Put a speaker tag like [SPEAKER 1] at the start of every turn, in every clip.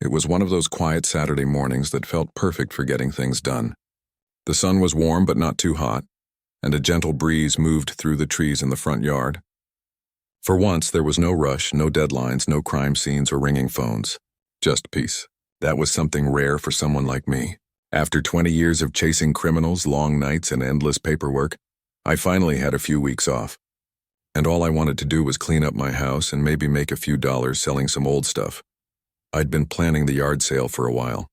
[SPEAKER 1] It was one of those quiet Saturday mornings that felt perfect for getting things done. The sun was warm but not too hot, and a gentle breeze moved through the trees in the front yard. For once, there was no rush, no deadlines, no crime scenes or ringing phones. Just peace. That was something rare for someone like me. After 20 years of chasing criminals, long nights, and endless paperwork, I finally had a few weeks off. And all I wanted to do was clean up my house and maybe make a few dollars selling some old stuff. I'd been planning the yard sale for a while.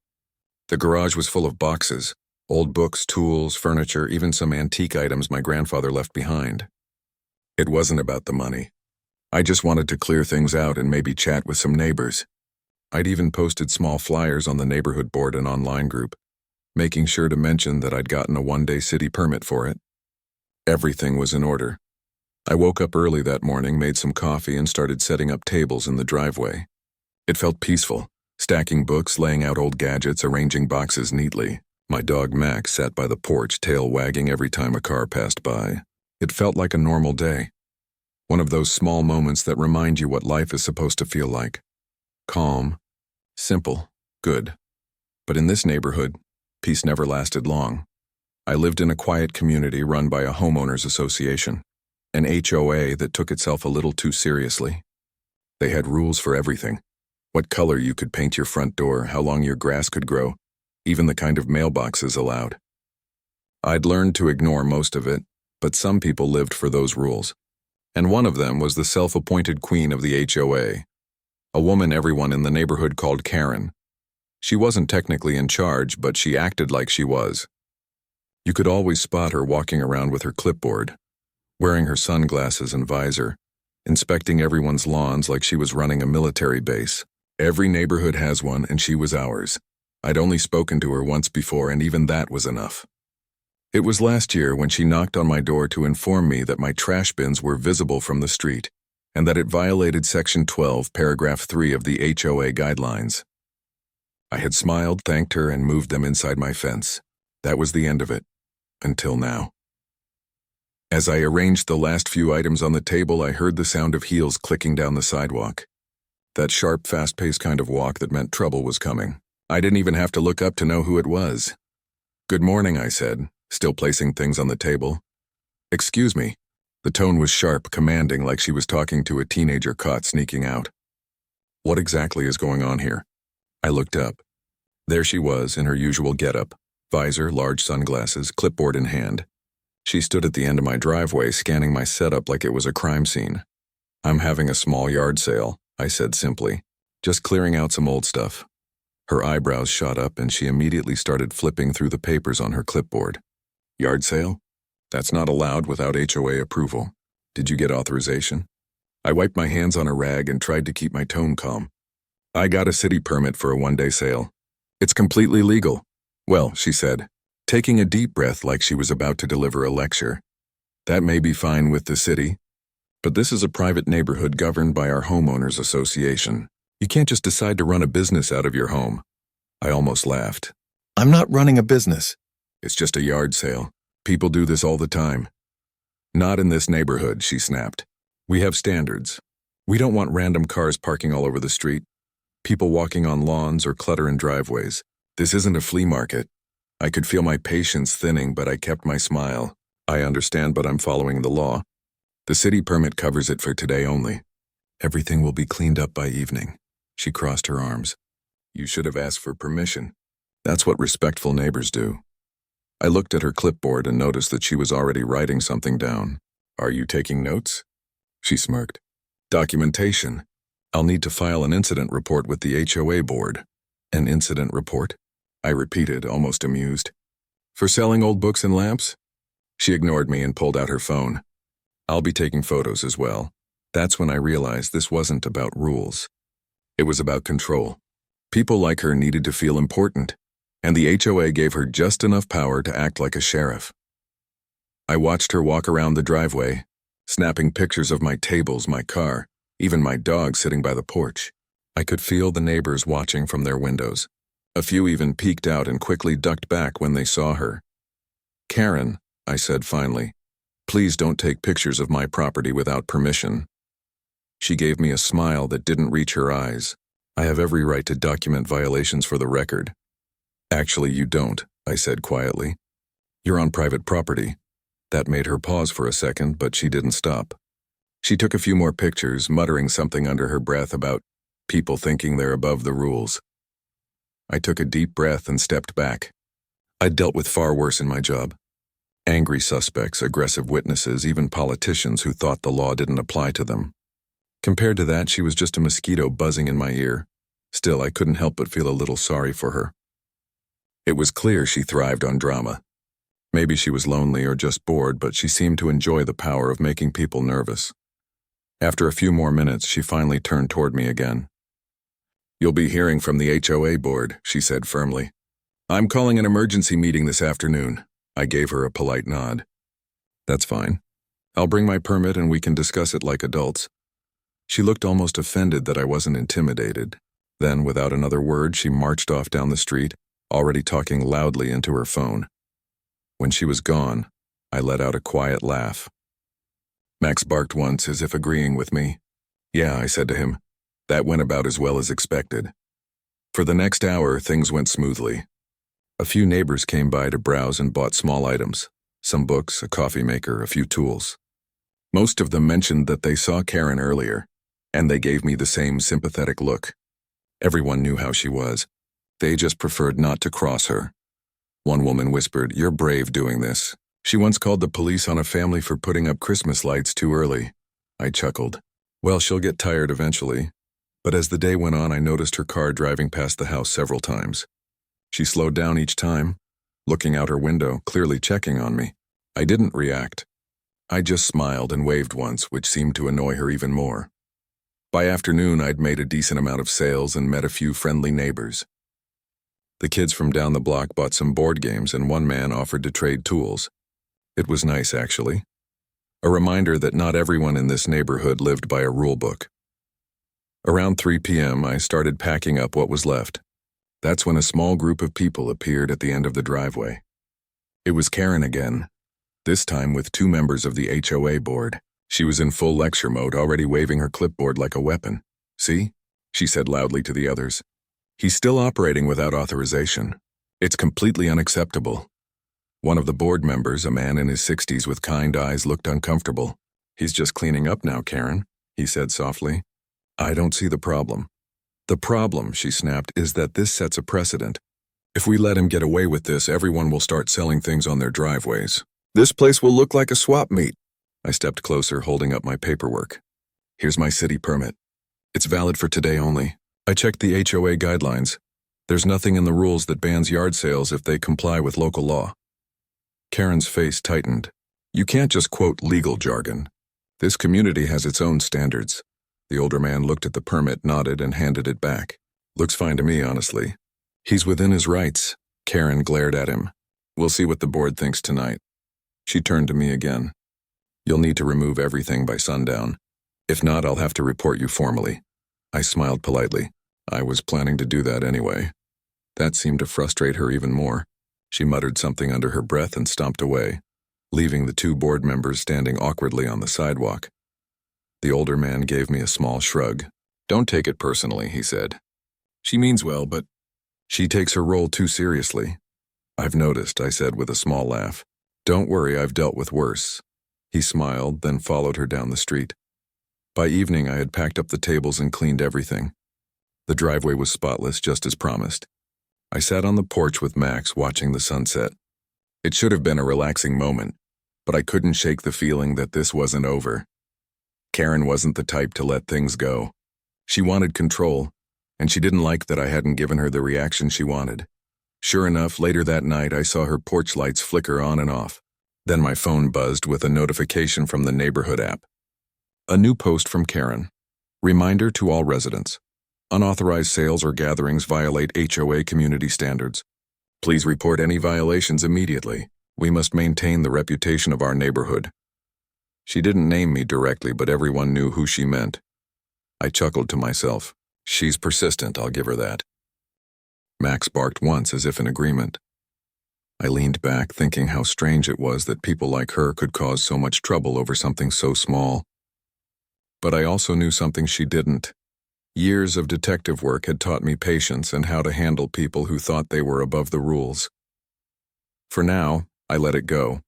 [SPEAKER 1] The garage was full of boxes, old books, tools, furniture, even some antique items my grandfather left behind. It wasn't about the money. I just wanted to clear things out and maybe chat with some neighbors. I'd even posted small flyers on the neighborhood board and online group, making sure to mention that I'd gotten a one-day city permit for it. Everything was in order. I woke up early that morning, made some coffee, and started setting up tables in the driveway. It felt peaceful, stacking books, laying out old gadgets, arranging boxes neatly. My dog Max sat by the porch, tail wagging every time a car passed by. It felt like a normal day. One of those small moments that remind you what life is supposed to feel like. Calm, simple, good. But in this neighborhood, peace never lasted long. I lived in a quiet community run by a homeowners association, an HOA that took itself a little too seriously. They had rules for everything. What color you could paint your front door, how long your grass could grow, even the kind of mailboxes allowed. I'd learned to ignore most of it, but some people lived for those rules. And one of them was the self-appointed queen of the HOA, a woman everyone in the neighborhood called Karen. She wasn't technically in charge, but she acted like she was. You could always spot her walking around with her clipboard, wearing her sunglasses and visor, inspecting everyone's lawns like she was running a military base. Every neighborhood has one, and she was ours. I'd only spoken to her once before, and even that was enough. It was last year when she knocked on my door to inform me that my trash bins were visible from the street, and that it violated Section 12, Paragraph 3 of the HOA guidelines. I had smiled, thanked her, and moved them inside my fence. That was the end of it. Until now. As I arranged the last few items on the table, I heard the sound of heels clicking down the sidewalk. That sharp, fast-paced kind of walk that meant trouble was coming. I didn't even have to look up to know who it was. "Good morning," I said, still placing things on the table. "Excuse me." The tone was sharp, commanding, like she was talking to a teenager caught sneaking out. "What exactly is going on here?" I looked up. There she was, in her usual getup, visor, large sunglasses, clipboard in hand. She stood at the end of my driveway, scanning my setup like it was a crime scene. "I'm having a small yard sale," I said simply. "Just clearing out some old stuff." Her eyebrows shot up, and she immediately started flipping through the papers on her clipboard. "Yard sale? That's not allowed without HOA approval. Did you get authorization?" I wiped my hands on a rag and tried to keep my tone calm. "I got a city permit for a one-day sale. It's completely legal." "Well," she said, taking a deep breath like she was about to deliver a lecture, "that may be fine with the city, but this is a private neighborhood governed by our homeowners association. You can't just decide to run a business out of your home." I almost laughed. "I'm not running a business. It's just a yard sale. People do this all the time." "Not in this neighborhood," she snapped. "We have standards. We don't want random cars parking all over the street, people walking on lawns, or clutter in driveways. This isn't a flea market." I could feel my patience thinning, but I kept my smile. "I understand, but I'm following the law. The city permit covers it for today only. Everything will be cleaned up by evening." She crossed her arms. "You should have asked for permission. That's what respectful neighbors do." I looked at her clipboard and noticed that she was already writing something down. "Are you taking notes?" She smirked. "Documentation. I'll need to file an incident report with the HOA board." "An incident report?" I repeated, almost amused. "For selling old books and lamps?" She ignored me and pulled out her phone. "I'll be taking photos as well." That's when I realized this wasn't about rules. It was about control. People like her needed to feel important, and the HOA gave her just enough power to act like a sheriff. I watched her walk around the driveway, snapping pictures of my tables, my car, even my dog sitting by the porch. I could feel the neighbors watching from their windows. A few even peeked out and quickly ducked back when they saw her. "Karen," I said finally, "please don't take pictures of my property without permission." She gave me a smile that didn't reach her eyes. I have every right to document violations for the record. Actually, you don't, I said quietly. You're on private property. That made her pause for a second, but she didn't stop. She took a few more pictures, muttering something under her breath about people thinking they're above the rules. I took a deep breath and stepped back. I'd dealt with far worse in my job. Angry suspects, aggressive witnesses, even politicians who thought the law didn't apply to them. Compared to that, she was just a mosquito buzzing in my ear. Still, I couldn't help but feel a little sorry for her. It was clear she thrived on drama. Maybe she was lonely or just bored, but she seemed to enjoy the power of making people nervous. After a few more minutes, she finally turned toward me again. You'll be hearing from the HOA board, she said firmly. I'm calling an emergency meeting this afternoon. I gave her a polite nod. That's fine. I'll bring my permit and we can discuss it like adults. She looked almost offended that I wasn't intimidated. Then, without another word, she marched off down the street, already talking loudly into her phone. When she was gone, I let out a quiet laugh. Max barked once as if agreeing with me. Yeah, I said to him. That went about as well as expected. For the next hour, things went smoothly. A few neighbors came by to browse and bought small items, some books, a coffee maker, a few tools. Most of them mentioned that they saw Karen earlier, and they gave me the same sympathetic look. Everyone knew how she was. They just preferred not to cross her. One woman whispered, "You're brave doing this. She once called the police on a family for putting up Christmas lights too early." I chuckled. Well, she'll get tired eventually. But as the day went on, I noticed her car driving past the house several times. She slowed down each time, looking out her window, clearly checking on me. I didn't react. I just smiled and waved once, which seemed to annoy her even more. By afternoon, I'd made a decent amount of sales and met a few friendly neighbors. The kids from down the block bought some board games and one man offered to trade tools. It was nice, actually. A reminder that not everyone in this neighborhood lived by a rule book. Around 3 p.m., I started packing up what was left. That's when a small group of people appeared at the end of the driveway. It was Karen again, this time with 2 members of the HOA board. She was in full lecture mode, already waving her clipboard like a weapon. "See?" she said loudly to the others. "He's still operating without authorization. It's completely unacceptable." One of the board members, a man in his 60s with kind eyes, looked uncomfortable. "He's just cleaning up now, Karen," he said softly. "I don't see the problem." "The problem," she snapped, "is that this sets a precedent. If we let him get away with this, everyone will start selling things on their driveways. This place will look like a swap meet." I stepped closer, holding up my paperwork. "Here's my city permit. It's valid for today only. I checked the HOA guidelines. There's nothing in the rules that bans yard sales if they comply with local law." Karen's face tightened. "You can't just quote legal jargon. This community has its own standards." The older man looked at the permit, nodded, and handed it back. "Looks fine to me, honestly." "He's within his rights." Karen glared at him. "We'll see what the board thinks tonight." She turned to me again. "You'll need to remove everything by sundown. If not, I'll have to report you formally." I smiled politely. I was planning to do that anyway. That seemed to frustrate her even more. She muttered something under her breath and stomped away, leaving the 2 board members standing awkwardly on the sidewalk. The older man gave me a small shrug. "Don't take it personally," he said. "She means well, but she takes her role too seriously." "I've noticed," I said with a small laugh. "Don't worry, I've dealt with worse." He smiled, then followed her down the street. By evening, I had packed up the tables and cleaned everything. The driveway was spotless, just as promised. I sat on the porch with Max, watching the sunset. It should have been a relaxing moment, but I couldn't shake the feeling that this wasn't over. Karen wasn't the type to let things go. She wanted control, and she didn't like that I hadn't given her the reaction she wanted. Sure enough, later that night, I saw her porch lights flicker on and off. Then my phone buzzed with a notification from the neighborhood app. A new post from Karen. "Reminder to all residents. Unauthorized sales or gatherings violate HOA community standards. Please report any violations immediately. We must maintain the reputation of our neighborhood." She didn't name me directly, but everyone knew who she meant. I chuckled to myself. She's persistent, I'll give her that. Max barked once as if in agreement. I leaned back, thinking how strange it was that people like her could cause so much trouble over something so small. But I also knew something she didn't. Years of detective work had taught me patience and how to handle people who thought they were above the rules. For now, I let it go.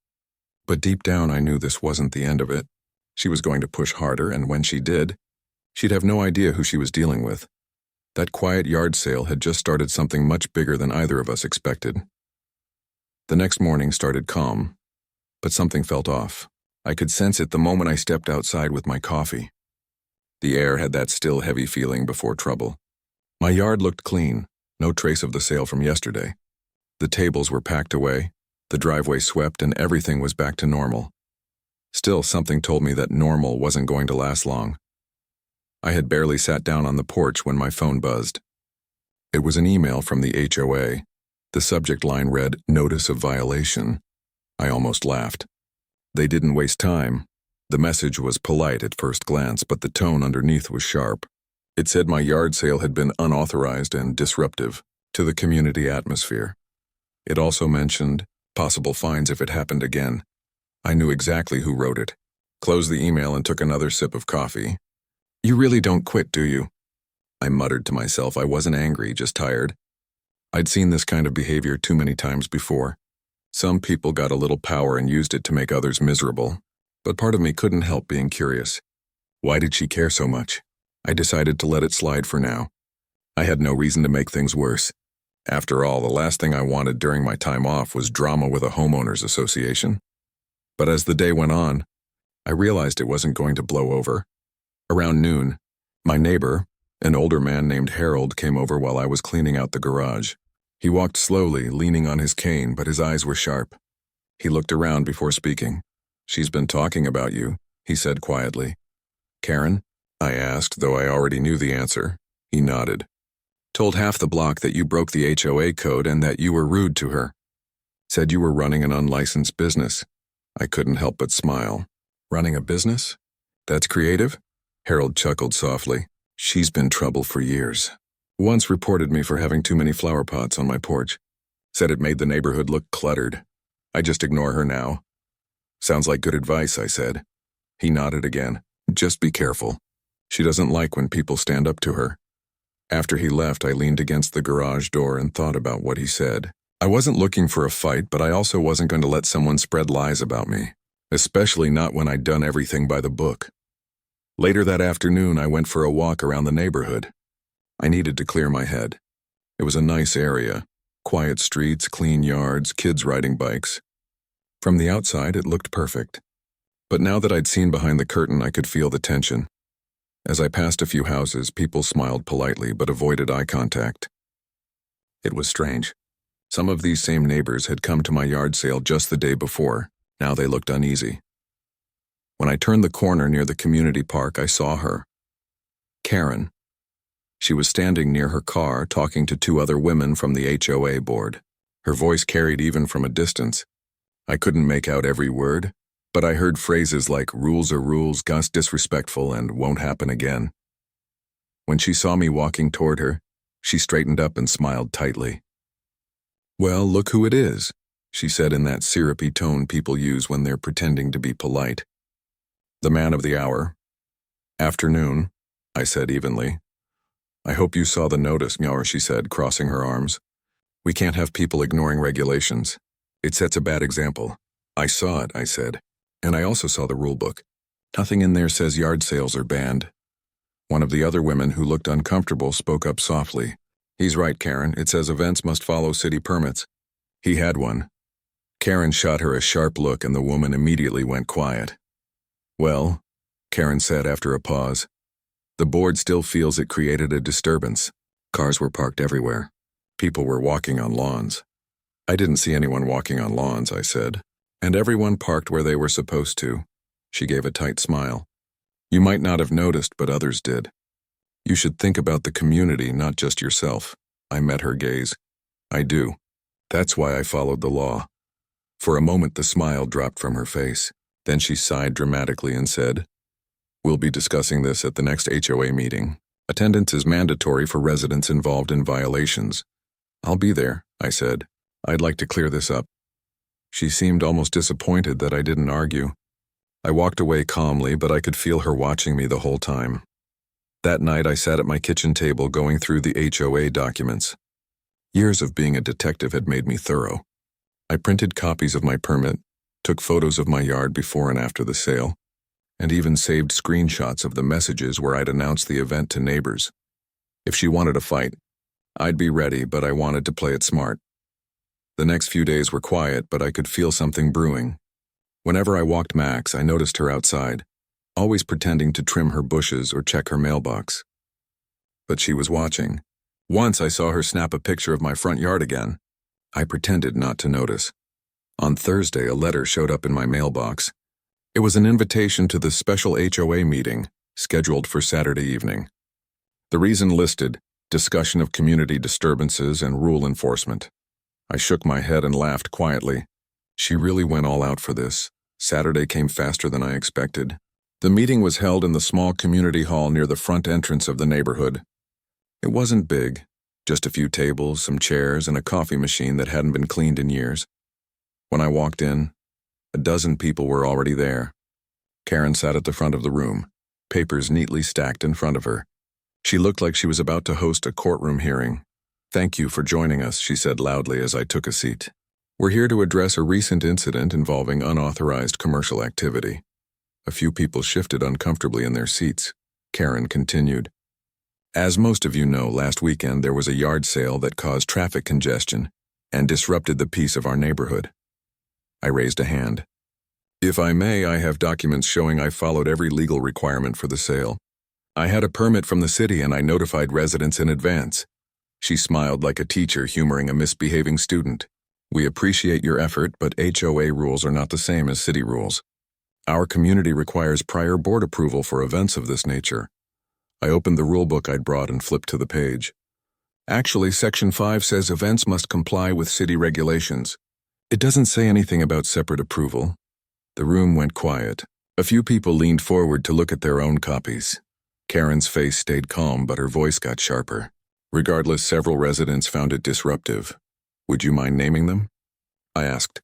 [SPEAKER 1] But deep down I knew this wasn't the end of it. She was going to push harder, and when she did, she'd have no idea who she was dealing with. That quiet yard sale had just started something much bigger than either of us expected. The next morning started calm, but something felt off. I could sense it the moment I stepped outside with my coffee. The air had that still heavy feeling before trouble. My yard looked clean, no trace of the sale from yesterday. The tables were packed away, the driveway swept, and everything was back to normal. Still, something told me that normal wasn't going to last long. I had barely sat down on the porch when my phone buzzed. It was an email from the HOA. The subject line read, "Notice of violation." I almost laughed. They didn't waste time. The message was polite at first glance, but the tone underneath was sharp. It said my yard sale had been unauthorized and disruptive to the community atmosphere. It also mentioned possible fines if it happened again. I knew exactly who wrote it. Closed the email and took another sip of coffee. "You really don't quit, do you?" I muttered to myself. I wasn't angry, just tired. I'd seen this kind of behavior too many times before. Some people got a little power and used it to make others miserable. But part of me couldn't help being curious. Why did she care so much? I decided to let it slide for now. I had no reason to make things worse. After all, the last thing I wanted during my time off was drama with a homeowners association. But as the day went on, I realized it wasn't going to blow over. Around noon, my neighbor, an older man named Harold, came over while I was cleaning out the garage. He walked slowly, leaning on his cane, but his eyes were sharp. He looked around before speaking. "She's been talking about you," he said quietly. "Karen?" I asked, though I already knew the answer. He nodded. "Told half the block that you broke the HOA code and that you were rude to her. Said you were running an unlicensed business." I couldn't help but smile. "Running a business? That's creative?" Harold chuckled softly. "She's been trouble for years. Once reported me for having too many flower pots on my porch. Said it made the neighborhood look cluttered. I just ignore her now." "Sounds like good advice," I said. He nodded again. "Just be careful. She doesn't like when people stand up to her." After he left, I leaned against the garage door and thought about what he said. I wasn't looking for a fight, but I also wasn't going to let someone spread lies about me, especially not when I'd done everything by the book. Later that afternoon, I went for a walk around the neighborhood. I needed to clear my head. It was a nice area. Quiet streets, clean yards, kids riding bikes. From the outside, it looked perfect. But now that I'd seen behind the curtain, I could feel the tension. As I passed a few houses, people smiled politely but avoided eye contact. It was strange. Some of these same neighbors had come to my yard sale just the day before. Now they looked uneasy. When I turned the corner near the community park, I saw her. Karen. She was standing near her car, talking to two other women from the HOA board. Her voice carried even from a distance. I couldn't make out every word, but I heard phrases like "rules are rules, Gus disrespectful, and won't happen again." When she saw me walking toward her, she straightened up and smiled tightly. "Well, look who it is," she said in that syrupy tone people use when they're pretending to be polite. "The man of the hour." "Afternoon," I said evenly. "I hope you saw the notice," she said, crossing her arms. "We can't have people ignoring regulations. It sets a bad example." "I saw it," I said. "And I also saw the rule book. Nothing in there says yard sales are banned." One of the other women, who looked uncomfortable, spoke up softly. "He's right, Karen. It says events must follow city permits." He had one. Karen shot her a sharp look and the woman immediately went quiet. "Well," Karen said after a pause, "the board still feels it created a disturbance. Cars were parked everywhere. People were walking on lawns." "I didn't see anyone walking on lawns," I said. "And everyone parked where they were supposed to." She gave a tight smile. "You might not have noticed, but others did. You should think about the community, not just yourself." I met her gaze. "I do. That's why I followed the law." For a moment the smile dropped from her face. Then she sighed dramatically and said, "We'll be discussing this at the next HOA meeting. Attendance is mandatory for residents involved in violations." "I'll be there," I said. "I'd like to clear this up." She seemed almost disappointed that I didn't argue. I walked away calmly, but I could feel her watching me the whole time. That night I sat at my kitchen table going through the HOA documents. Years of being a detective had made me thorough. I printed copies of my permit, took photos of my yard before and after the sale, and even saved screenshots of the messages where I'd announced the event to neighbors. If she wanted a fight, I'd be ready, but I wanted to play it smart. The next few days were quiet, but I could feel something brewing. Whenever I walked Max, I noticed her outside, always pretending to trim her bushes or check her mailbox. But she was watching. Once I saw her snap a picture of my front yard again. I pretended not to notice. On Thursday, a letter showed up in my mailbox. It was an invitation to the special HOA meeting, scheduled for Saturday evening. The reason listed, discussion of community disturbances and rule enforcement. I shook my head and laughed quietly. She really went all out for this. Saturday came faster than I expected. The meeting was held in the small community hall near the front entrance of the neighborhood. It wasn't big, just a few tables, some chairs, and a coffee machine that hadn't been cleaned in years. When I walked in, a dozen people were already there. Karen sat at the front of the room, papers neatly stacked in front of her. She looked like she was about to host a courtroom hearing. "Thank you for joining us," she said loudly as I took a seat. "We're here to address a recent incident involving unauthorized commercial activity." A few people shifted uncomfortably in their seats. Karen continued. "As most of you know, last weekend there was a yard sale that caused traffic congestion and disrupted the peace of our neighborhood." I raised a hand. "If I may, I have documents showing I followed every legal requirement for the sale. I had a permit from the city and I notified residents in advance." She smiled like a teacher humoring a misbehaving student. "We appreciate your effort, but HOA rules are not the same as city rules. Our community requires prior board approval for events of this nature." I opened the rulebook I'd brought and flipped to the page. "Actually, Section 5 says events must comply with city regulations. It doesn't say anything about separate approval." The room went quiet. A few people leaned forward to look at their own copies. Karen's face stayed calm, but her voice got sharper. "Regardless, several residents found it disruptive. Would you mind naming them?" I asked.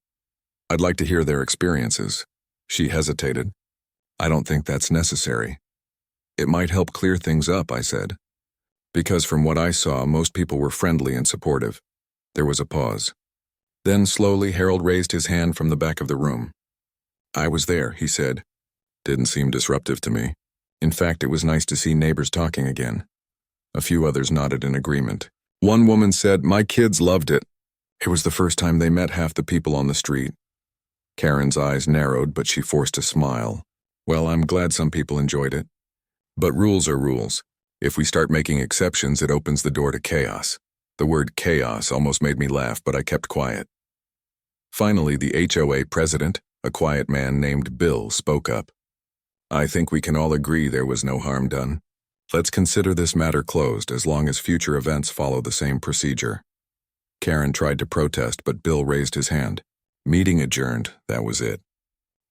[SPEAKER 1] "I'd like to hear their experiences." She hesitated. "I don't think that's necessary." "It might help clear things up," I said. "Because from what I saw, most people were friendly and supportive." There was a pause. Then slowly Harold raised his hand from the back of the room. "I was there," he said. "Didn't seem disruptive to me. In fact, it was nice to see neighbors talking again." A few others nodded in agreement. One woman said, "My kids loved it. It was the first time they met half the people on the street." Karen's eyes narrowed, but she forced a smile. "Well, I'm glad some people enjoyed it. But rules are rules. If we start making exceptions, it opens the door to chaos." The word chaos almost made me laugh, but I kept quiet. Finally, the HOA president, a quiet man named Bill, spoke up. "I think we can all agree there was no harm done. Let's consider this matter closed as long as future events follow the same procedure." Karen tried to protest, but Bill raised his hand. Meeting adjourned, that was it.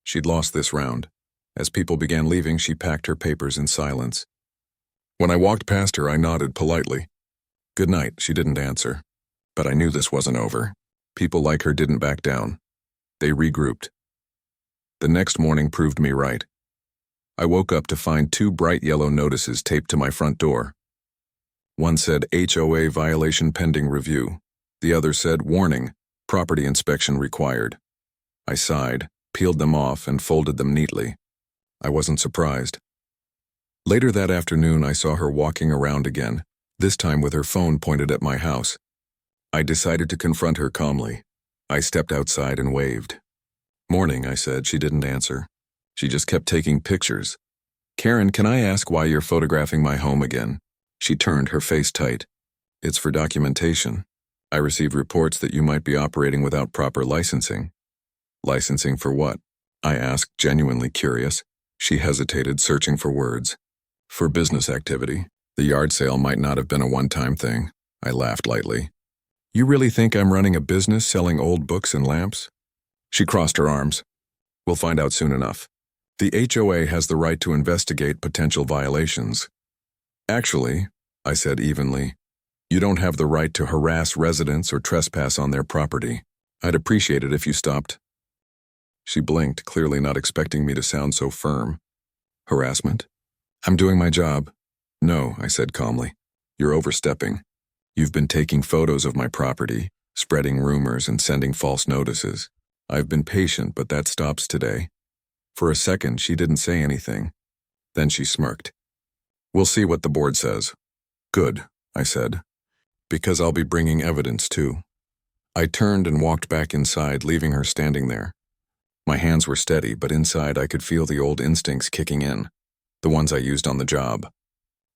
[SPEAKER 1] She'd lost this round. As people began leaving, she packed her papers in silence. When I walked past her, I nodded politely. "Good night," she didn't answer. But I knew this wasn't over. People like her didn't back down. They regrouped. The next morning proved me right. I woke up to find 2 bright yellow notices taped to my front door. One said HOA violation pending review. The other said warning, property inspection required. I sighed, peeled them off, and folded them neatly. I wasn't surprised. Later that afternoon, I saw her walking around again, this time with her phone pointed at my house. I decided to confront her calmly. I stepped outside and waved. "Morning," I said. She didn't answer. She just kept taking pictures. "Karen, can I ask why you're photographing my home again?" She turned, her face tight. "It's for documentation. I received reports that you might be operating without proper licensing." "Licensing for what?" I asked, genuinely curious. She hesitated, searching for words. "For business activity. The yard sale might not have been a one-time thing." I laughed lightly. "You really think I'm running a business selling old books and lamps?" She crossed her arms. "We'll find out soon enough. The HOA has the right to investigate potential violations." "Actually," I said evenly, "you don't have the right to harass residents or trespass on their property. I'd appreciate it if you stopped." She blinked, clearly not expecting me to sound so firm. "Harassment? I'm doing my job." No, I said calmly. You're overstepping. You've been taking photos of my property, spreading rumors and sending false notices. I've been patient, but that stops today. For a second, she didn't say anything. Then she smirked. We'll see what the board says. Good, I said, because I'll be bringing evidence too. I turned and walked back inside, leaving her standing there. My hands were steady, but inside I could feel the old instincts kicking in, the ones I used on the job.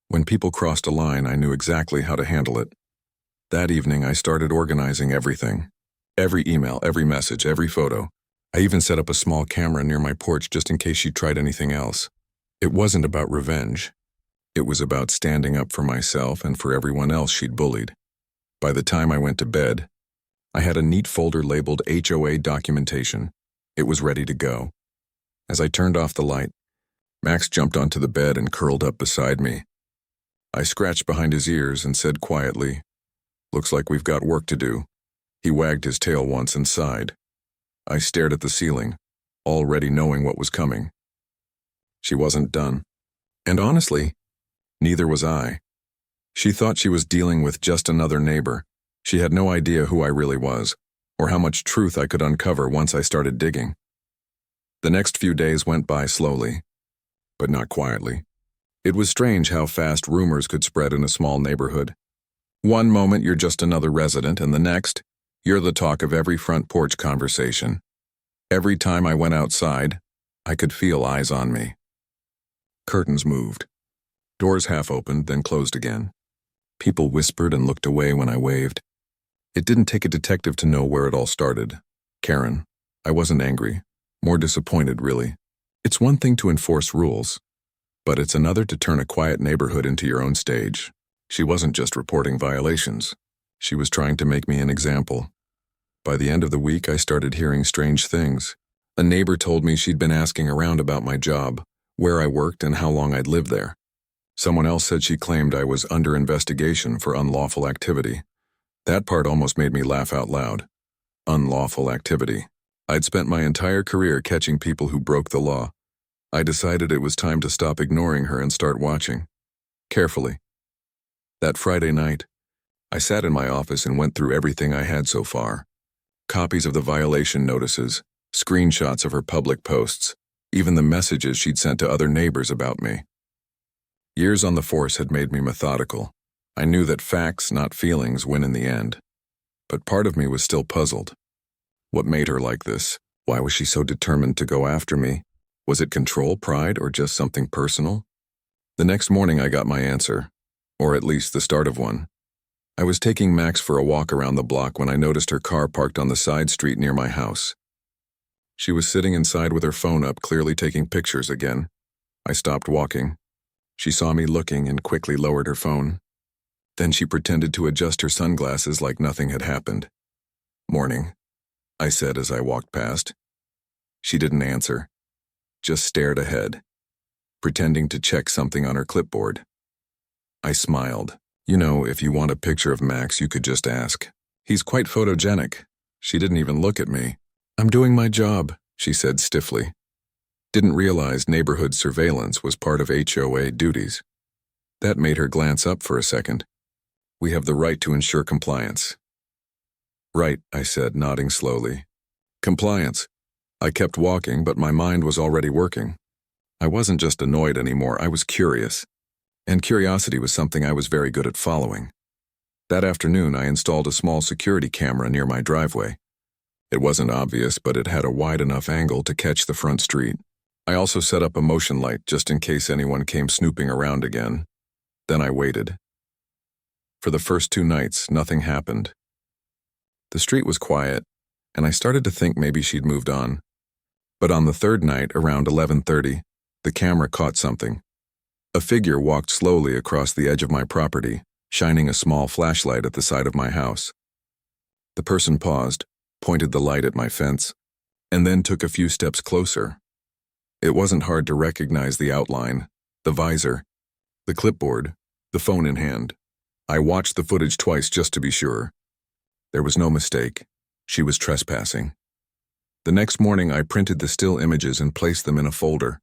[SPEAKER 1] When people crossed a line, I knew exactly how to handle it. That evening, I started organizing everything. Every email, every message, every photo. I even set up a small camera near my porch just in case she tried anything else. It wasn't about revenge. It was about standing up for myself and for everyone else she'd bullied. By the time I went to bed, I had a neat folder labeled HOA documentation. It was ready to go. As I turned off the light, Max jumped onto the bed and curled up beside me. I scratched behind his ears and said quietly, "Looks like we've got work to do." He wagged his tail once and sighed. I stared at the ceiling, already knowing what was coming. She wasn't done. And honestly, neither was I. She thought she was dealing with just another neighbor. She had no idea who I really was, or how much truth I could uncover once I started digging. The next few days went by slowly, but not quietly. It was strange how fast rumors could spread in a small neighborhood. One moment you're just another resident, and the next, you're the talk of every front porch conversation. Every time I went outside, I could feel eyes on me. Curtains moved. Doors half opened, then closed again. People whispered and looked away when I waved. It didn't take a detective to know where it all started. Karen. I wasn't angry. More disappointed, really. It's one thing to enforce rules, but it's another to turn a quiet neighborhood into your own stage. She wasn't just reporting violations. She was trying to make me an example. By the end of the week, I started hearing strange things. A neighbor told me she'd been asking around about my job, where I worked and how long I'd lived there. Someone else said she claimed I was under investigation for unlawful activity. That part almost made me laugh out loud. Unlawful activity. I'd spent my entire career catching people who broke the law. I decided it was time to stop ignoring her and start watching. Carefully. That Friday night, I sat in my office and went through everything I had so far. Copies of the violation notices, screenshots of her public posts, even the messages she'd sent to other neighbors about me. Years on the force had made me methodical. I knew that facts, not feelings, win in the end. But part of me was still puzzled. What made her like this? Why was she so determined to go after me? Was it control, pride, or just something personal? The next morning I got my answer, or at least the start of one. I was taking Max for a walk around the block when I noticed her car parked on the side street near my house. She was sitting inside with her phone up, clearly taking pictures again. I stopped walking. She saw me looking and quickly lowered her phone. Then she pretended to adjust her sunglasses like nothing had happened. "Morning," I said as I walked past. She didn't answer, just stared ahead, pretending to check something on her clipboard. I smiled. "You know, if you want a picture of Max, you could just ask. He's quite photogenic." She didn't even look at me. "I'm doing my job," she said stiffly. Didn't realize neighborhood surveillance was part of HOA duties. That made her glance up for a second. "We have the right to ensure compliance." "Right," I said, nodding slowly. "Compliance." I kept walking, but my mind was already working. I wasn't just annoyed anymore, I was curious. And curiosity was something I was very good at following. That afternoon, I installed a small security camera near my driveway. It wasn't obvious, but it had a wide enough angle to catch the front street. I also set up a motion light just in case anyone came snooping around again. Then I waited. For the first 2 nights, nothing happened. The street was quiet, and I started to think maybe she'd moved on. But on the 3rd night, around 11:30, the camera caught something. A figure walked slowly across the edge of my property, shining a small flashlight at the side of my house. The person paused, pointed the light at my fence, and then took a few steps closer. It wasn't hard to recognize the outline, the visor, the clipboard, the phone in hand. I watched the footage twice just to be sure. There was no mistake. She was trespassing. The next morning, I printed the still images and placed them in a folder.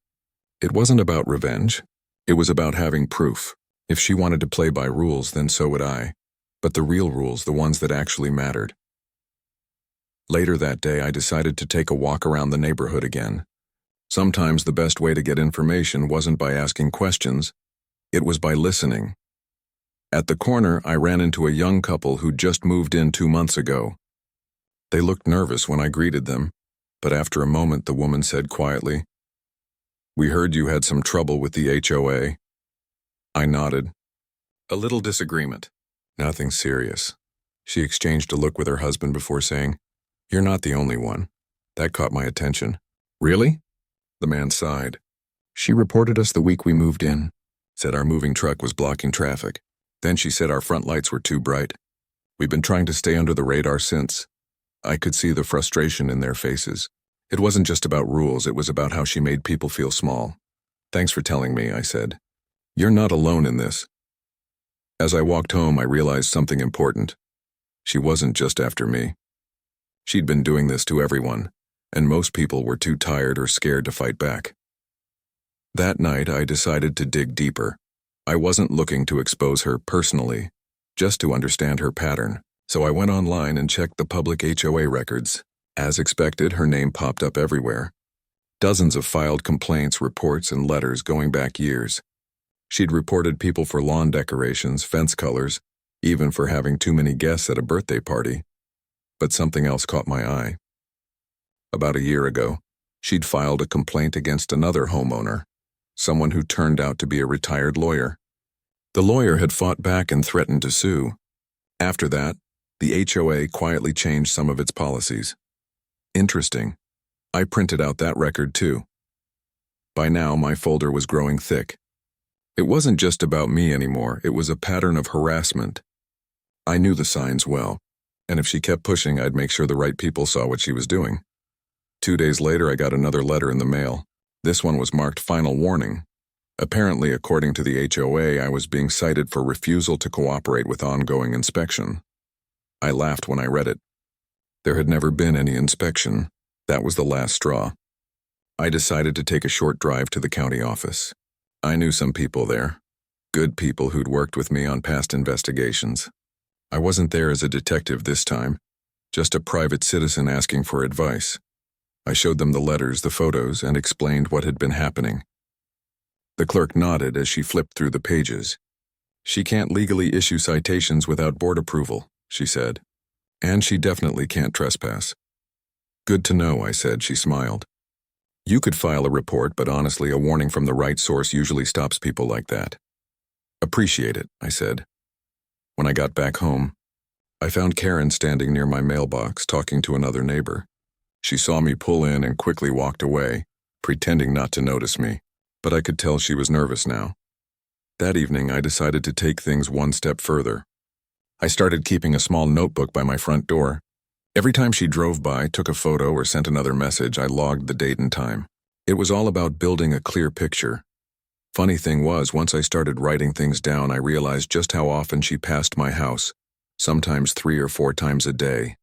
[SPEAKER 1] It wasn't about revenge. It was about having proof. If she wanted to play by rules, then so would I. But the real rules, the ones that actually mattered. Later that day, I decided to take a walk around the neighborhood again. Sometimes the best way to get information wasn't by asking questions, it was by listening. At the corner, I ran into a young couple who'd just moved in 2 months ago. They looked nervous when I greeted them, but after a moment the woman said quietly, "We heard you had some trouble with the HOA." I nodded. "A little disagreement. Nothing serious." She exchanged a look with her husband before saying, "You're not the only one." That caught my attention. "Really?" The man sighed. "She reported us the week we moved in, said our moving truck was blocking traffic. Then she said our front lights were too bright. We've been trying to stay under the radar since." I could see the frustration in their faces. It wasn't just about rules, it was about how she made people feel small. "Thanks for telling me," I said. "You're not alone in this." As I walked home, I realized something important. She wasn't just after me. She'd been doing this to everyone, and most people were too tired or scared to fight back. That night, I decided to dig deeper. I wasn't looking to expose her personally, just to understand her pattern. So I went online and checked the public HOA records. As expected, her name popped up everywhere. Dozens of filed complaints, reports, and letters going back years. She'd reported people for lawn decorations, fence colors, even for having too many guests at a birthday party. But something else caught my eye. About a year ago, she'd filed a complaint against another homeowner, someone who turned out to be a retired lawyer. The lawyer had fought back and threatened to sue. After that, the HOA quietly changed some of its policies. Interesting. I printed out that record too. By now, my folder was growing thick. It wasn't just about me anymore, it was a pattern of harassment. I knew the signs well, and if she kept pushing, I'd make sure the right people saw what she was doing. 2 days later, I got another letter in the mail. This one was marked "Final Warning." Apparently, according to the HOA, I was being cited for refusal to cooperate with ongoing inspection. I laughed when I read it. There had never been any inspection. That was the last straw. I decided to take a short drive to the county office. I knew some people there, good people who'd worked with me on past investigations. I wasn't there as a detective this time, just a private citizen asking for advice. I showed them the letters, the photos, and explained what had been happening. The clerk nodded as she flipped through the pages. "She can't legally issue citations without board approval," she said. "And she definitely can't trespass." "Good to know," I said. She smiled. "You could file a report, but honestly, a warning from the right source usually stops people like that." "Appreciate it," I said. When I got back home, I found Karen standing near my mailbox talking to another neighbor. She saw me pull in and quickly walked away, pretending not to notice me, but I could tell she was nervous now. That evening, I decided to take things one step further. I started keeping a small notebook by my front door. Every time she drove by, took a photo, or sent another message, I logged the date and time. It was all about building a clear picture. Funny thing was, once I started writing things down, I realized just how often she passed my house, sometimes 3 or 4 times a day.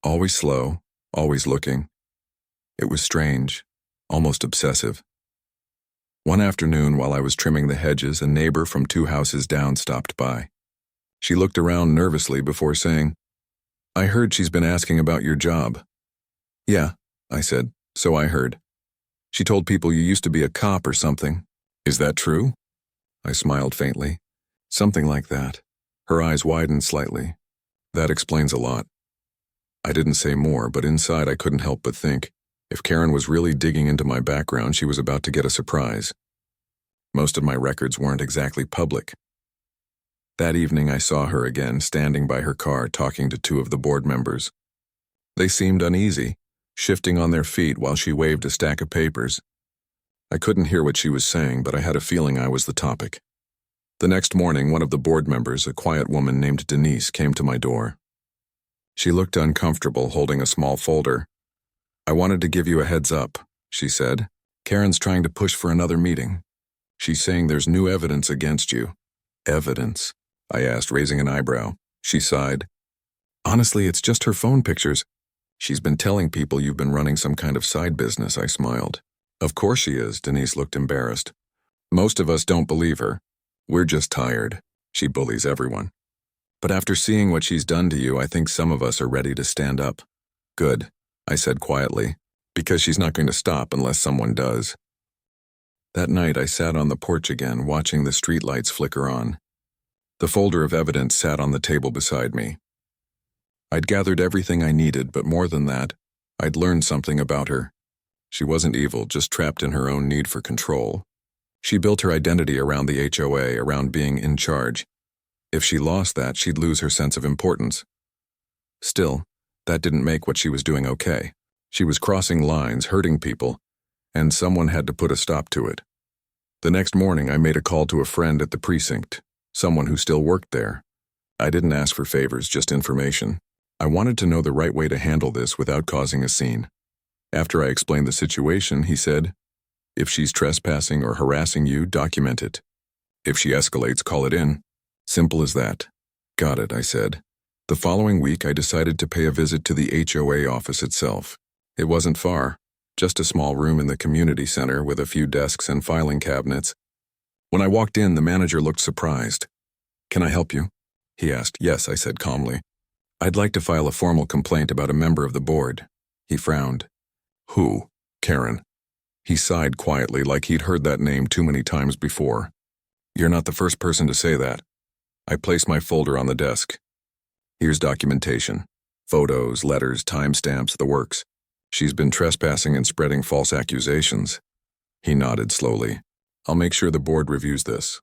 [SPEAKER 1] Always slow, always looking. It was strange, almost obsessive. One afternoon, while I was trimming the hedges, a neighbor from 2 houses down stopped by. She looked around nervously before saying, "I heard she's been asking about your job." "Yeah," I said, "so I heard. She told people you used to be a cop or something. Is that true?" I smiled faintly. "Something like that." Her eyes widened slightly. "That explains a lot." I didn't say more, but inside I couldn't help but think, if Karen was really digging into my background, she was about to get a surprise. Most of my records weren't exactly public. That evening I saw her again, standing by her car talking to 2 of the board members. They seemed uneasy, shifting on their feet while she waved a stack of papers. I couldn't hear what she was saying, but I had a feeling I was the topic. The next morning, one of the board members, a quiet woman named Denise, came to my door. She looked uncomfortable, holding a small folder. "I wanted to give you a heads up," she said. "Karen's trying to push for another meeting. She's saying there's new evidence against you." "Evidence?" I asked, raising an eyebrow. She sighed. "Honestly, it's just her phone pictures. She's been telling people you've been running some kind of side business," I smiled. "Of course she is," Denise looked embarrassed. "Most of us don't believe her. "We're just tired." She bullies everyone. "But after seeing what she's done to you, I think some of us are ready to stand up." "Good," I said quietly, "because she's not going to stop unless someone does." That night I sat on the porch again, watching the streetlights flicker on. The folder of evidence sat on the table beside me. I'd gathered everything I needed, but more than that, I'd learned something about her. She wasn't evil, just trapped in her own need for control. She built her identity around the HOA, around being in charge. If she lost that, she'd lose her sense of importance. Still, that didn't make what she was doing okay. She was crossing lines, hurting people, and someone had to put a stop to it. The next morning, I made a call to a friend at the precinct, someone who still worked there. I didn't ask for favors, just information. I wanted to know the right way to handle this without causing a scene. After I explained the situation, he said, "If she's trespassing or harassing you, document it. If she escalates, call it in. Simple as that." "Got it," I said. The following week, I decided to pay a visit to the HOA office itself. It wasn't far, just a small room in the community center with a few desks and filing cabinets. When I walked in, the manager looked surprised. "Can I help you?" he asked. "Yes," I said calmly. "I'd like to file a formal complaint about a member of the board." He frowned. "Who?" "Karen." He sighed quietly, like he'd heard that name too many times before. "You're not the first person to say that." I placed my folder on the desk. "Here's documentation. Photos, letters, timestamps, the works. She's been trespassing and spreading false accusations." He nodded slowly. "I'll make sure the board reviews this."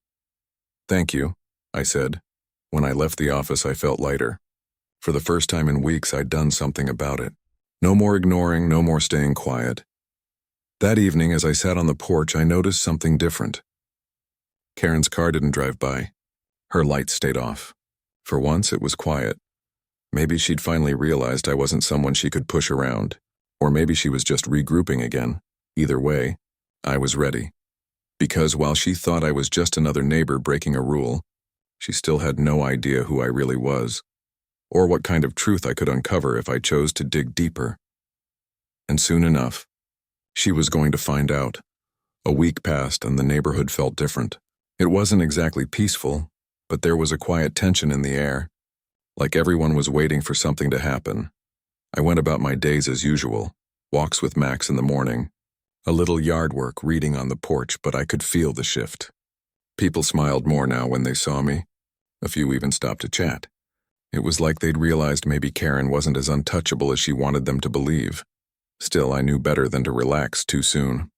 [SPEAKER 1] "Thank you," I said. When I left the office, I felt lighter. For the first time in weeks, I'd done something about it. No more ignoring, no more staying quiet. That evening, as I sat on the porch, I noticed something different. Karen's car didn't drive by. Her lights stayed off. For once, it was quiet. Maybe she'd finally realized I wasn't someone she could push around. Or maybe she was just regrouping again. Either way, I was ready. Because while she thought I was just another neighbor breaking a rule, she still had no idea who I really was, or what kind of truth I could uncover if I chose to dig deeper. And soon enough, she was going to find out. A week passed and the neighborhood felt different. It wasn't exactly peaceful, but there was a quiet tension in the air, like everyone was waiting for something to happen. I went about my days as usual, walks with Max in the morning, a little yard work, reading on the porch, but I could feel the shift. People smiled more now when they saw me. A few even stopped to chat. It was like they'd realized maybe Karen wasn't as untouchable as she wanted them to believe. Still, I knew better than to relax too soon.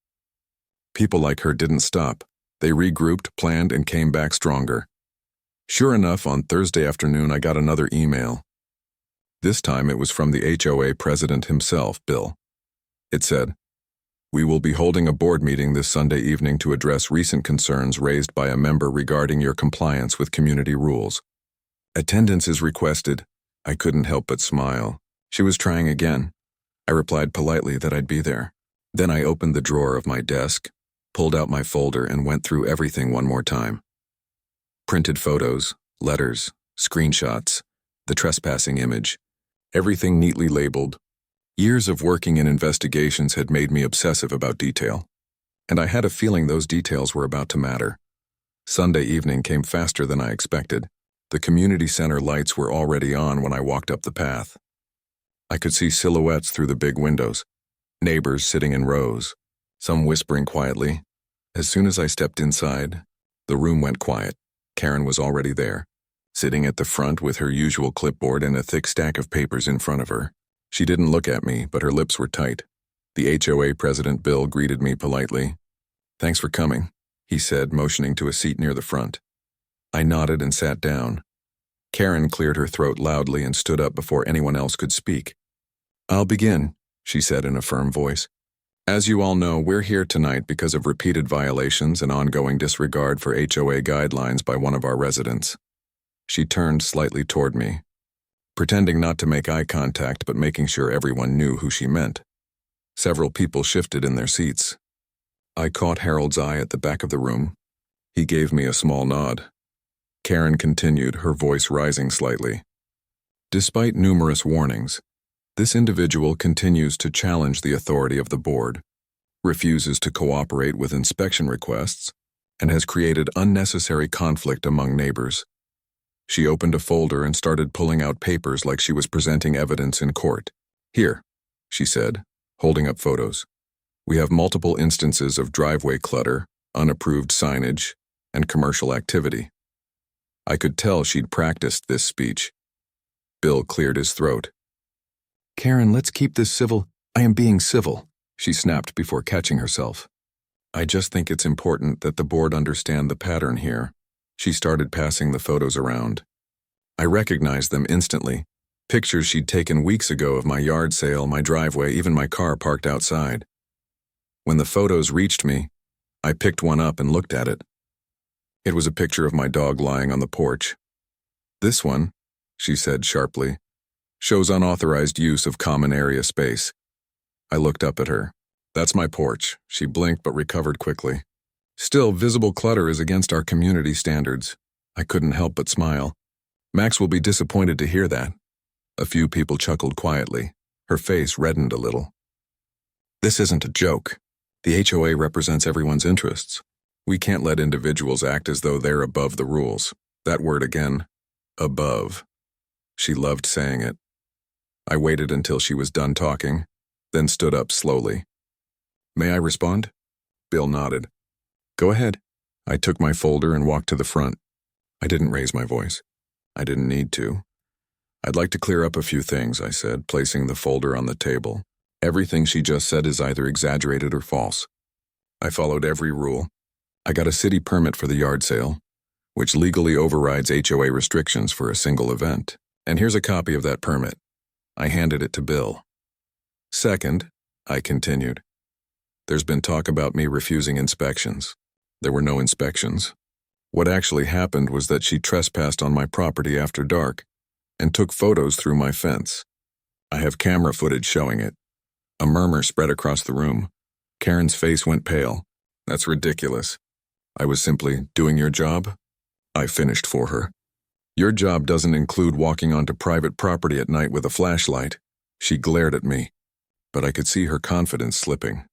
[SPEAKER 1] People like her didn't stop. They regrouped, planned, and came back stronger. Sure enough, on Thursday afternoon, I got another email. This time it was from the HOA president himself, Bill. It said, "We will be holding a board meeting this Sunday evening to address recent concerns raised by a member regarding your compliance with community rules. Attendance is requested." I couldn't help but smile. She was trying again. I replied politely that I'd be there. Then I opened the drawer of my desk, pulled out my folder, and went through everything one more time. Printed photos, letters, screenshots, the trespassing image, everything neatly labeled. Years of working in investigations had made me obsessive about detail, and I had a feeling those details were about to matter. Sunday evening came faster than I expected. The community center lights were already on when I walked up the path. I could see silhouettes through the big windows, neighbors sitting in rows, some whispering quietly. As soon as I stepped inside, the room went quiet. Karen was already there, sitting at the front with her usual clipboard and a thick stack of papers in front of her. She didn't look at me, but her lips were tight. The HOA president, Bill, greeted me politely. "Thanks for coming," he said, motioning to a seat near the front. I nodded and sat down. Karen cleared her throat loudly and stood up before anyone else could speak. "I'll begin," she said in a firm voice. "As you all know, we're here tonight because of repeated violations and ongoing disregard for HOA guidelines by one of our residents." She turned slightly toward me, pretending not to make eye contact but making sure everyone knew who she meant. Several people shifted in their seats. I caught Harold's eye at the back of the room. He gave me a small nod. Karen continued, her voice rising slightly. "Despite numerous warnings, this individual continues to challenge the authority of the board, refuses to cooperate with inspection requests, and has created unnecessary conflict among neighbors. She opened a folder and started pulling out papers like she was presenting evidence in court. "Here," she said, holding up photos. "We have multiple instances of driveway clutter, unapproved signage, and commercial activity." I could tell she'd practiced this speech. Bill cleared his throat. "Karen, let's keep this civil." "I am being civil," she snapped before catching herself. "I just think it's important that the board understand the pattern here." She started passing the photos around. I recognized them instantly. Pictures she'd taken weeks ago of my yard sale, my driveway, even my car parked outside. When the photos reached me, I picked one up and looked at it. It was a picture of my dog lying on the porch. "This one," she said sharply, "shows unauthorized use of common area space." I looked up at her. "That's my porch." She blinked but recovered quickly. "Still, visible clutter is against our community standards." I couldn't help but smile. "Max will be disappointed to hear that." A few people chuckled quietly. Her face reddened a little. "This isn't a joke. The HOA represents everyone's interests. We can't let individuals act as though they're above the rules." That word again. Above. She loved saying it. I waited until she was done talking, then stood up slowly. "May I respond?" Bill nodded. "Go ahead." I took my folder and walked to the front. I didn't raise my voice. I didn't need to. "I'd like to clear up a few things," I said, placing the folder on the table. "Everything she just said is either exaggerated or false. I followed every rule. I got a city permit for the yard sale, which legally overrides HOA restrictions for a single event. And here's a copy of that permit." I handed it to Bill. "Second," I continued, "there's been talk about me refusing inspections. There were no inspections. What actually happened was that she trespassed on my property after dark and took photos through my fence. I have camera footage showing it." A murmur spread across the room. Karen's face went pale. "That's ridiculous." I was simply doing your job. I finished for her. "Your job doesn't include walking onto private property at night with a flashlight." She glared at me, but I could see her confidence slipping.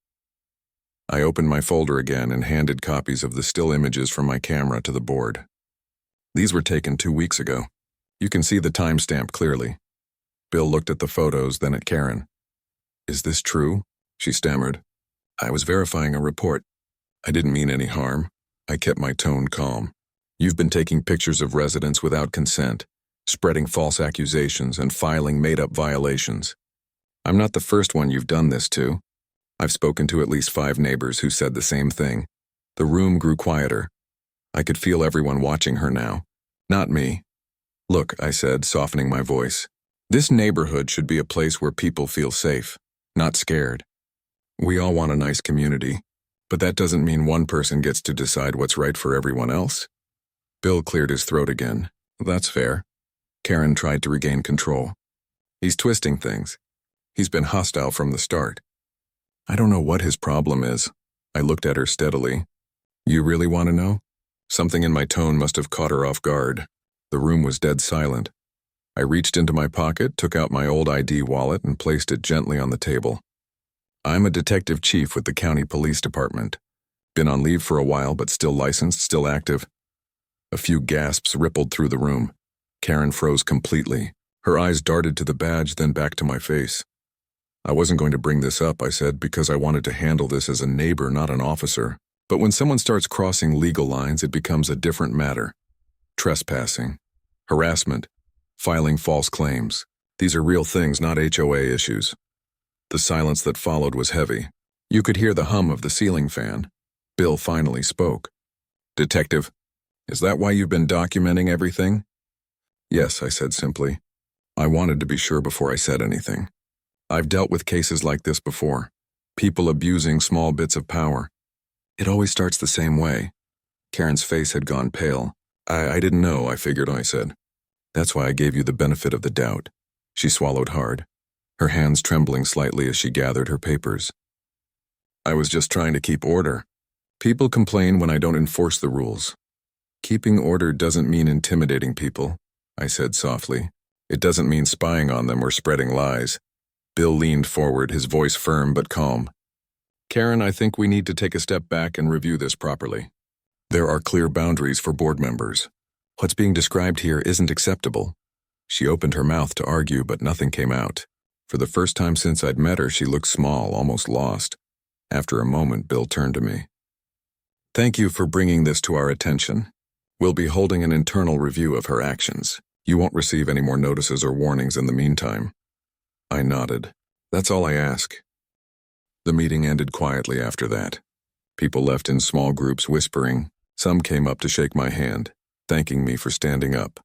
[SPEAKER 1] I opened my folder again and handed copies of the still images from my camera to the board. "These were taken 2 weeks ago. You can see the timestamp clearly." Bill looked at the photos, then at Karen. "Is this true?" she stammered. "I was verifying a report. I didn't mean any harm." I kept my tone calm. "You've been taking pictures of residents without consent, spreading false accusations, and filing made-up violations. I'm not the first one you've done this to. I've spoken to at least 5 neighbors who said the same thing." The room grew quieter. I could feel everyone watching her now. Not me. "Look," I said, softening my voice. "This neighborhood should be a place where people feel safe, not scared. We all want a nice community, but that doesn't mean one person gets to decide what's right for everyone else." Bill cleared his throat again. "That's fair." Karen tried to regain control. "He's twisting things. He's been hostile from the start. I don't know what his problem is." I looked at her steadily. "You really want to know?" Something in my tone must have caught her off guard. The room was dead silent. I reached into my pocket, took out my old ID wallet, and placed it gently on the table. "I'm a detective chief with the county police department. Been on leave for a while, but still licensed, still active." A few gasps rippled through the room. Karen froze completely. Her eyes darted to the badge, then back to my face. "I wasn't going to bring this up," I said, "because I wanted to handle this as a neighbor, not an officer. But when someone starts crossing legal lines, it becomes a different matter. Trespassing, harassment, filing false claims. These are real things, not HOA issues." The silence that followed was heavy. You could hear the hum of the ceiling fan. Bill finally spoke. "Detective, is that why you've been documenting everything?" "Yes," I said simply. I wanted to be sure before I said anything. I've dealt with cases like this before. People abusing small bits of power. It always starts the same way." Karen's face had gone pale. I didn't know, I figured," I said. "That's why I gave you the benefit of the doubt." She swallowed hard, her hands trembling slightly as she gathered her papers. "I was just trying to keep order. People complain when I don't enforce the rules. Keeping order doesn't mean intimidating people," I said softly. "It doesn't mean spying on them or spreading lies." Bill leaned forward, his voice firm but calm. "Karen, I think we need to take a step back and review this properly. There are clear boundaries for board members. What's being described here isn't acceptable. She opened her mouth to argue, but nothing came out. For the first time since I'd met her, she looked small, almost lost. After a moment, Bill turned to me. Thank you for bringing this to our attention. We'll be holding an internal review of her actions. You won't receive any more notices or warnings in the meantime. I nodded. That's all I ask. The meeting ended quietly after that. People left in small groups whispering. Some came up to shake my hand, thanking me for standing up.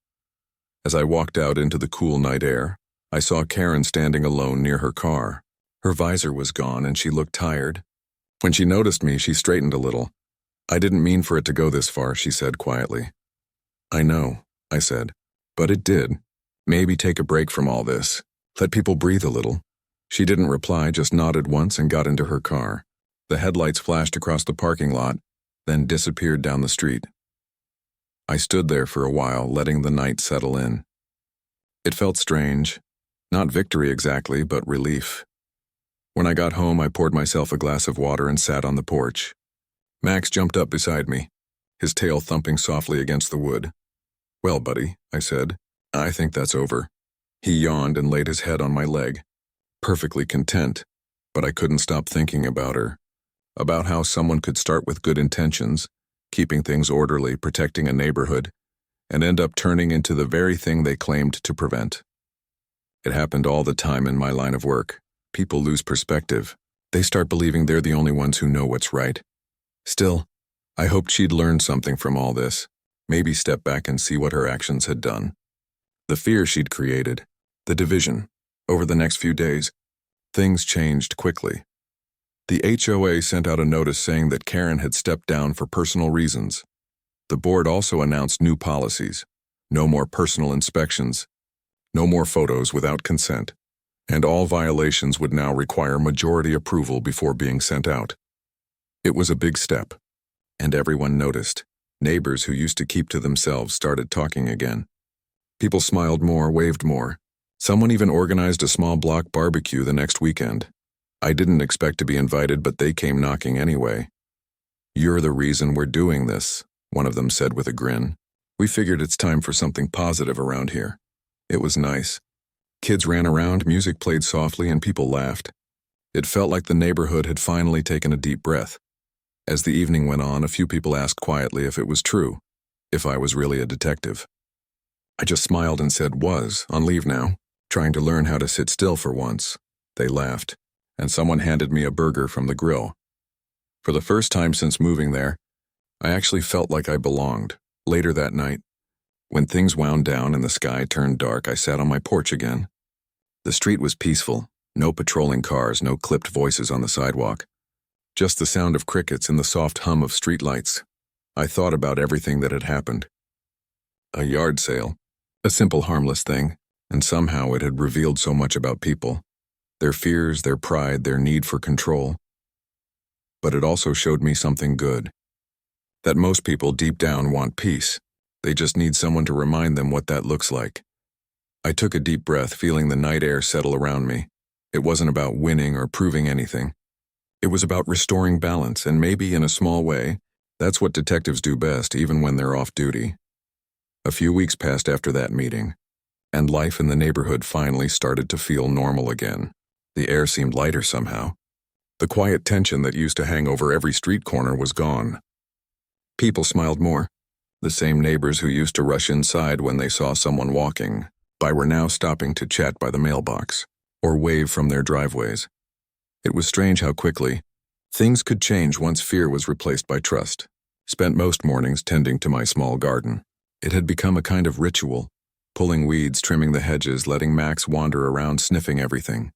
[SPEAKER 1] As I walked out into the cool night air, I saw Karen standing alone near her car. Her visor was gone and she looked tired. When she noticed me, she straightened a little. I didn't mean for it to go this far, she said quietly. I know, I said, but it did. Maybe take a break from all this. Let people breathe a little. She didn't reply, just nodded once and got into her car. The headlights flashed across the parking lot, then disappeared down the street. I stood there for a while, letting the night settle in. It felt strange. Not victory exactly, but relief. When I got home, I poured myself a glass of water and sat on the porch. Max jumped up beside me, his tail thumping softly against the wood. Well, buddy, I said, I think that's over. He yawned and laid his head on my leg, perfectly content, but I couldn't stop thinking about her, about how someone could start with good intentions, keeping things orderly, protecting a neighborhood, and end up turning into the very thing they claimed to prevent. It happened all the time in my line of work. People lose perspective. They start believing they're the only ones who know what's right. Still, I hoped she'd learned something from all this, maybe step back and see what her actions had done. The fear she'd created, the division. Over the next few days, things changed quickly. The HOA sent out a notice saying that Karen had stepped down for personal reasons. The board also announced new policies. No more personal inspections, no more photos without consent, and all violations would now require majority approval before being sent out. It was a big step, and everyone noticed. Neighbors who used to keep to themselves started talking again. People smiled more, waved more. Someone even organized a small block barbecue the next weekend. I didn't expect to be invited, but they came knocking anyway. You're the reason we're doing this, one of them said with a grin. We figured it's time for something positive around here. It was nice. Kids ran around, music played softly, and people laughed. It felt like the neighborhood had finally taken a deep breath. As the evening went on, a few people asked quietly if it was true, if I was really a detective. I just smiled and said was, on leave now, trying to learn how to sit still for once. They laughed, and someone handed me a burger from the grill. For the first time since moving there, I actually felt like I belonged. Later that night, when things wound down and the sky turned dark, I sat on my porch again. The street was peaceful, no patrolling cars, no clipped voices on the sidewalk. Just the sound of crickets and the soft hum of streetlights. I thought about everything that had happened. A yard sale, a simple harmless thing, and somehow it had revealed so much about people. Their fears, their pride, their need for control. But it also showed me something good. That most people deep down want peace. They just need someone to remind them what that looks like. I took a deep breath, feeling the night air settle around me. It wasn't about winning or proving anything. It was about restoring balance, and maybe in a small way, that's what detectives do best, even when they're off duty. A few weeks passed after that meeting, and life in the neighborhood finally started to feel normal again. The air seemed lighter somehow. The quiet tension that used to hang over every street corner was gone. People smiled more. The same neighbors who used to rush inside when they saw someone walking by were now stopping to chat by the mailbox or wave from their driveways. It was strange how quickly things could change once fear was replaced by trust. Spent most mornings tending to my small garden. It had become a kind of ritual, pulling weeds, trimming the hedges, letting Max wander around sniffing everything.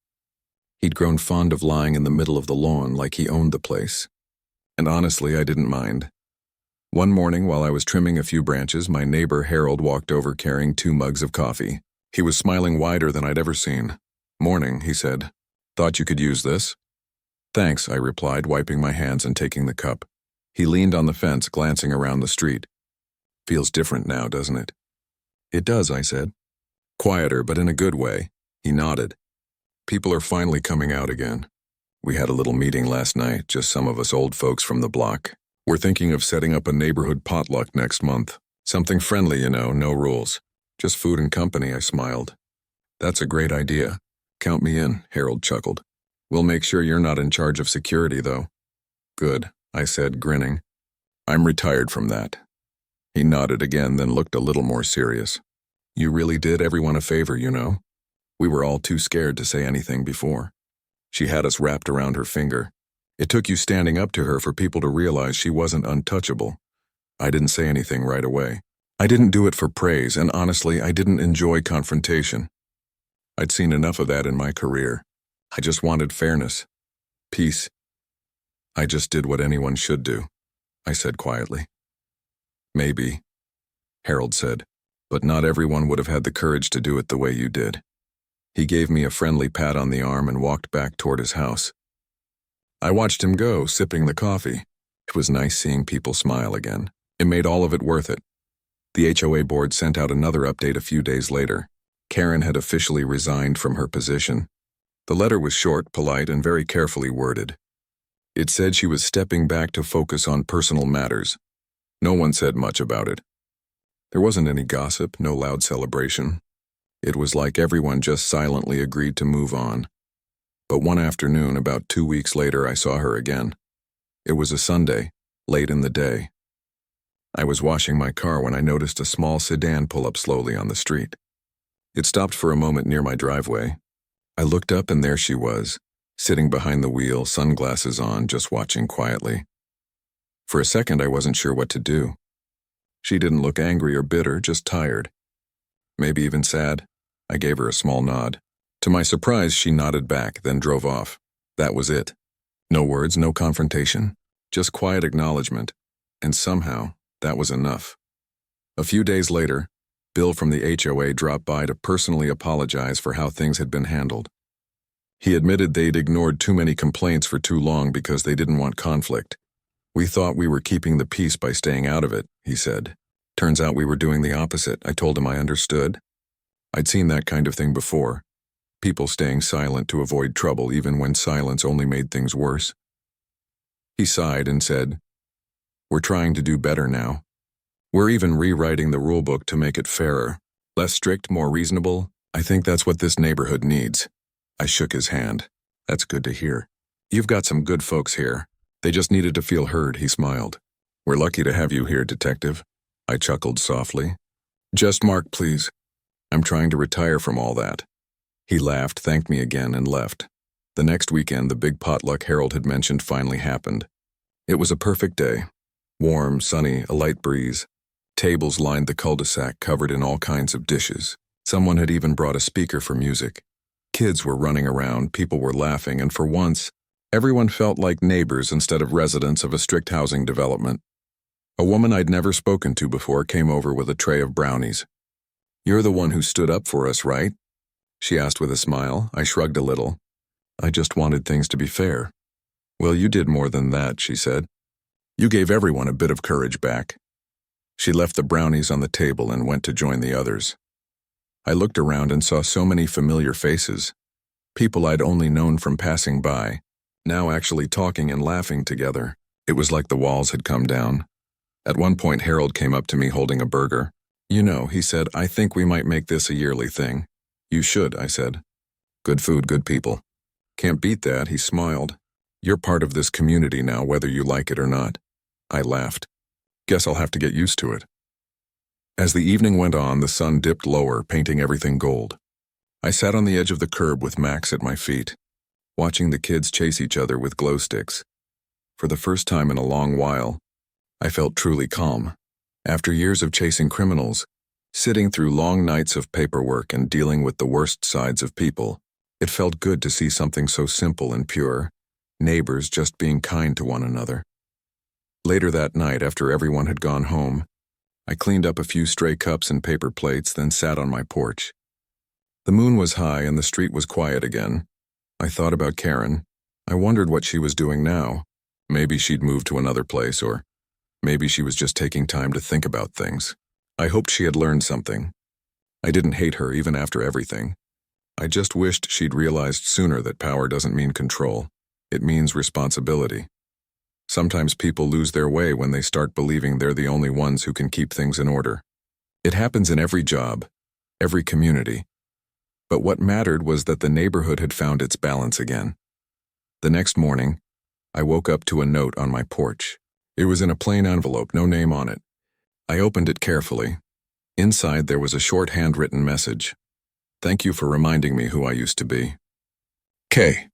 [SPEAKER 1] He'd grown fond of lying in the middle of the lawn like he owned the place. And honestly, I didn't mind. One morning, while I was trimming a few branches, my neighbor Harold walked over carrying 2 mugs of coffee. He was smiling wider than I'd ever seen. "Morning," he said. "Thought you could use this?" "Thanks," I replied, wiping my hands and taking the cup. He leaned on the fence, glancing around the street. "Feels different now, doesn't it?" "It does," I said. "Quieter, but in a good way." He nodded. "People are finally coming out again. We had a little meeting last night, just some of us old folks from the block. We're thinking of setting up a neighborhood potluck next month. Something friendly, no rules. Just food and company, I smiled. That's a great idea. Count me in, Harold chuckled. We'll make sure you're not in charge of security, though. Good, I said, grinning. I'm retired from that. He nodded again, then looked a little more serious. You really did everyone a favor, We were all too scared to say anything before. She had us wrapped around her finger. It took you standing up to her for people to realize she wasn't untouchable. I didn't say anything right away. I didn't do it for praise, and honestly, I didn't enjoy confrontation. I'd seen enough of that in my career. I just wanted fairness. Peace. I just did what anyone should do, I said quietly. Maybe, Harold said, but not everyone would have had the courage to do it the way you did. He gave me a friendly pat on the arm and walked back toward his house. I watched him go, sipping the coffee. It was nice seeing people smile again. It made all of it worth it. The HOA board sent out another update a few days later. Karen had officially resigned from her position. The letter was short, polite, and very carefully worded. It said she was stepping back to focus on personal matters. No one said much about it. There wasn't any gossip, no loud celebration. It was like everyone just silently agreed to move on. But one afternoon, about 2 weeks later, I saw her again. It was a Sunday, late in the day. I was washing my car when I noticed a small sedan pull up slowly on the street. It stopped for a moment near my driveway. I looked up and there she was, sitting behind the wheel, sunglasses on, just watching quietly. For a second, I wasn't sure what to do. She didn't look angry or bitter, just tired. Maybe even sad. I gave her a small nod. To my surprise, she nodded back, then drove off. That was it. No words, no confrontation, just quiet acknowledgement. And somehow, that was enough. A few days later, Bill from the HOA dropped by to personally apologize for how things had been handled. He admitted they'd ignored too many complaints for too long because they didn't want conflict. We thought we were keeping the peace by staying out of it, he said. Turns out we were doing the opposite. I told him I understood. I'd seen that kind of thing before. People staying silent to avoid trouble even when silence only made things worse. He sighed and said, We're trying to do better now. We're even rewriting the rulebook to make it fairer. Less strict, more reasonable. I think that's what this neighborhood needs. I shook his hand. That's good to hear. You've got some good folks here. They just needed to feel heard, he smiled. We're lucky to have you here, Detective. I chuckled softly. Just Mark, please. I'm trying to retire from all that. He laughed, thanked me again, and left. The next weekend, the big potluck Harold had mentioned finally happened. It was a perfect day. Warm, sunny, a light breeze. Tables lined the cul-de-sac covered in all kinds of dishes. Someone had even brought a speaker for music. Kids were running around, people were laughing, and for once, everyone felt like neighbors instead of residents of a strict housing development. A woman I'd never spoken to before came over with a tray of brownies. You're the one who stood up for us, right? She asked with a smile. I shrugged a little. I just wanted things to be fair. Well, you did more than that, she said. You gave everyone a bit of courage back. She left the brownies on the table and went to join the others. I looked around and saw so many familiar faces. People I'd only known from passing by, now actually talking and laughing together. It was like the walls had come down. At one point, Harold came up to me holding a burger. He said, I think we might make this a yearly thing. You should, I said. Good food, good people. Can't beat that, he smiled. You're part of this community now, whether you like it or not. I laughed. Guess I'll have to get used to it. As the evening went on, the sun dipped lower, painting everything gold. I sat on the edge of the curb with Max at my feet, watching the kids chase each other with glow sticks. For the first time in a long while, I felt truly calm. After years of chasing criminals, sitting through long nights of paperwork and dealing with the worst sides of people, it felt good to see something so simple and pure, neighbors just being kind to one another. Later that night, after everyone had gone home, I cleaned up a few stray cups and paper plates, then sat on my porch. The moon was high and the street was quiet again. I thought about Karen. I wondered what she was doing now. Maybe she'd moved to another place, or maybe she was just taking time to think about things. I hoped she had learned something. I didn't hate her even after everything. I just wished she'd realized sooner that power doesn't mean control. It means responsibility. Sometimes people lose their way when they start believing they're the only ones who can keep things in order. It happens in every job, every community. But what mattered was that the neighborhood had found its balance again. The next morning, I woke up to a note on my porch. It was in a plain envelope, no name on it. I opened it carefully. Inside there was a short handwritten message. Thank you for reminding me who I used to be. K.